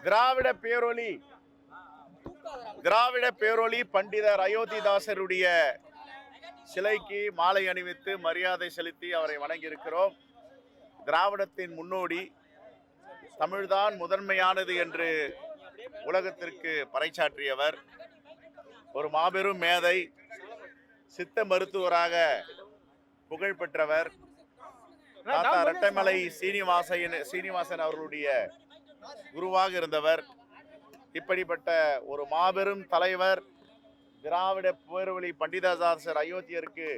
திராவிட பேரொளி பண்டிதர் அயோத்திதாசருடைய சிலைக்கு மாலை அணிவித்து மரியாதை செலுத்தி அவரை வணங்கியிருக்கிறோம். திராவிடத்தின் முன்னோடி, தமிழ்தான் முதன்மையானது என்று உலகத்திற்கு பறைசாற்றியவர், ஒரு மாபெரும் மேதை, சித்த மருத்துவராக புகழ் பெற்றவர், தாத்தா ரெட்டைமலை சீனிவாசன் அவர்களுடைய குருவாக இருந்தவர். இப்படிப்பட்ட ஒரு மாபெரும் தலைவர் திராவிட பேரொளி பண்டிததாசர் அயோத்தியருக்கு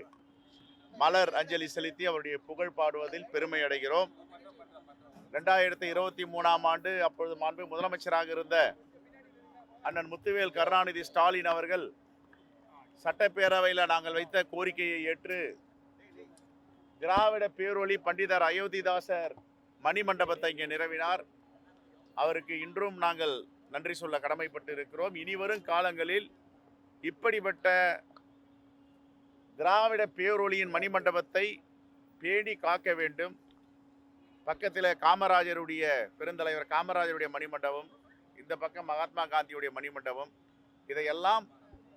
மலர் அஞ்சலி செலுத்தி அவருடைய புகழ் பாடுவதில் பெருமை அடைகிறோம். 2023ஆம் ஆண்டு அப்பொழுது மாண்பு முதலமைச்சராக இருந்த அண்ணன் முத்துவேல் கருணாநிதி ஸ்டாலின் அவர்கள் சட்டப்பேரவையில் நாங்கள் வைத்த கோரிக்கையை ஏற்று திராவிட பேரொளி பண்டிதர் அயோத்திதாசர் மணிமண்டபத்தை இங்கே நிறுவினார். அவருக்கு இன்றும் நாங்கள் நன்றி சொல்ல கடமைப்பட்டு இருக்கிறோம். இனிவரும் காலங்களில் இப்படிப்பட்ட திராவிட பேரொளியின் மணிமண்டபத்தை பேணி காக்க வேண்டும். பக்கத்தில் காமராஜருடைய பெருந்தலைவர் காமராஜருடைய மணிமண்டபம், இந்த பக்கம் மகாத்மா காந்தியுடைய மணிமண்டபம், இதையெல்லாம்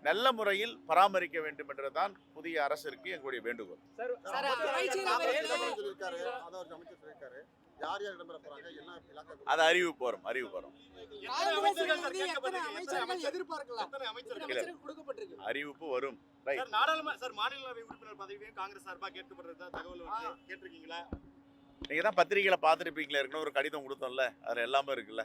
நல்ல முறையில் பராமரிக்க வேண்டும் என்றுதான் புதிய அரசிற்கு எங்களுடைய வேண்டுகோள். அது அறிவிப்பு வரும். அறிவிப்பு வரும். மாநிலங்களவை உறுப்பினர் பதவியும் காங்கிரஸ் சார்பாக கேட்கப்படுறதா தகவல் கேட்டிருக்கீங்களா? நீங்க தான் பத்திரிகையில பாத்துருப்பீங்களா, இருக்கணும் ஒரு கடிதம் கொடுத்தோம்ல, அதுல எல்லாமே இருக்குல்ல.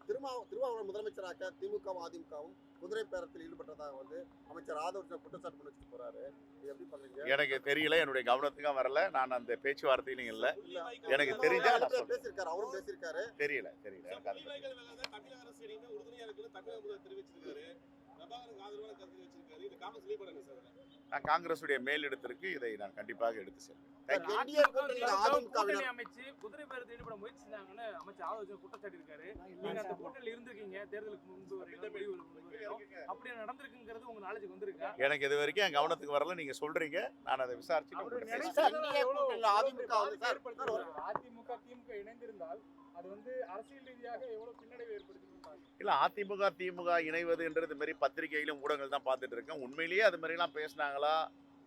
திருமாவளவன் முதலமைச்சராக திமுகவும் அதிமுகவும் குதிரை பேரத்தில் ஈடுபட்டதாக அமைச்சர் ஆதவ் குற்றச்சாட்டு பண்ணி வச்சுட்டு போறாரு. எப்படி பாக்குறீங்க? எனக்கு தெரியல, என்னுடைய கவனத்துக்கும் வரல, நான் அந்த பேச்சுவார்த்தையிலும் இல்ல. எனக்கு தெரிஞ்சா பேசியிருக்காரு, அவரும் பேசியிருக்காரு. தெரியல. நான் காங்கிரசுடைய மேலிடத்திற்கு இதை நான் கண்டிப்பாக எடுத்து செல்வேன். குதிரை பேரத்தில் ஈடுபட முயற்சி செஞ்சாங்கன்னு அமைச்சர் ஆலோசனை குற்றச்சாட்டு இருக்காரு. நீங்க அந்த கூட்டணியில் இருந்திருக்கீங்க, தேர்தலுக்கு முன்பு அப்படியே நடந்திருக்குங்கிறது உங்க நாலேஜுக்கு வந்திருக்கா? எனக்கு இது வரைக்கும் என் கவனத்துக்கு வரல. நீங்க சொல்றீங்க, நான் அதை விசாரிச்சு. அதிமுக திமுக இணைந்திருந்தால் அது அரசியல் ரீதியாக எவ்வளவு பின்னடைவு ஏற்படுத்தி இல்ல, அதிமுக திமுக இணைவது என்றது மாதிரி பத்திரிகையிலும் ஊடகங்கள் தான் பார்த்துட்டு இருக்கேன். உண்மையிலேயே அது மாதிரி எல்லாம் பேசினாங்களா,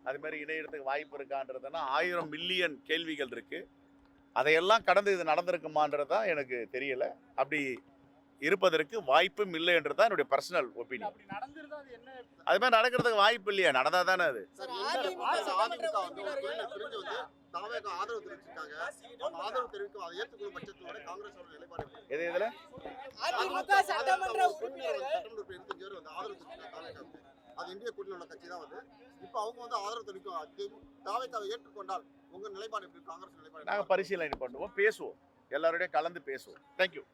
அது மாதிரி இணையத்துக்கு வாய்ப்பு இருக்கான்றதுன்னா 1000 மில்லியன் கேள்விகள் இருக்கு. அதையெல்லாம் கடந்து இது நடந்திருக்குமான்றதான் எனக்கு தெரியல. அப்படி இருப்பதற்கு வாய்ப்பும் இல்லை என்றுதான் என்னுடைய பர்சனல் ஒப்பீனியன். அது மாதிரி நடக்கிறதுக்கு வாய்ப்பு இல்லையா? நடந்தா தானே அது. ஆதரவு தெரிவிச்சிருக்காங்க. ஆதரவு தெரிவிக்கும் அதை ஏற்றுக்கொள்ளும் பட்சத்தோட காங்கிரஸ் நிலைப்பாடு எது இதுல சட்டமன்ற உறுப்பினர் ஆதரவு தெரிவிச்சிருக்காங்க. அது இந்திய கூட்டணியோட கட்சி தான் இப்போ அவங்க ஆதரவு தெரிவிக்கும். தாவேக்காவை ஏற்றுக்கொண்டால் உங்க நிலைப்பாடு எப்படி? காங்கிரஸ் நிலைப்பாடு நாங்கள் பரிசீலனை பண்ணுவோம், பேசுவோம், எல்லாரோடையும் கலந்து பேசுவோம். தேங்க்யூ.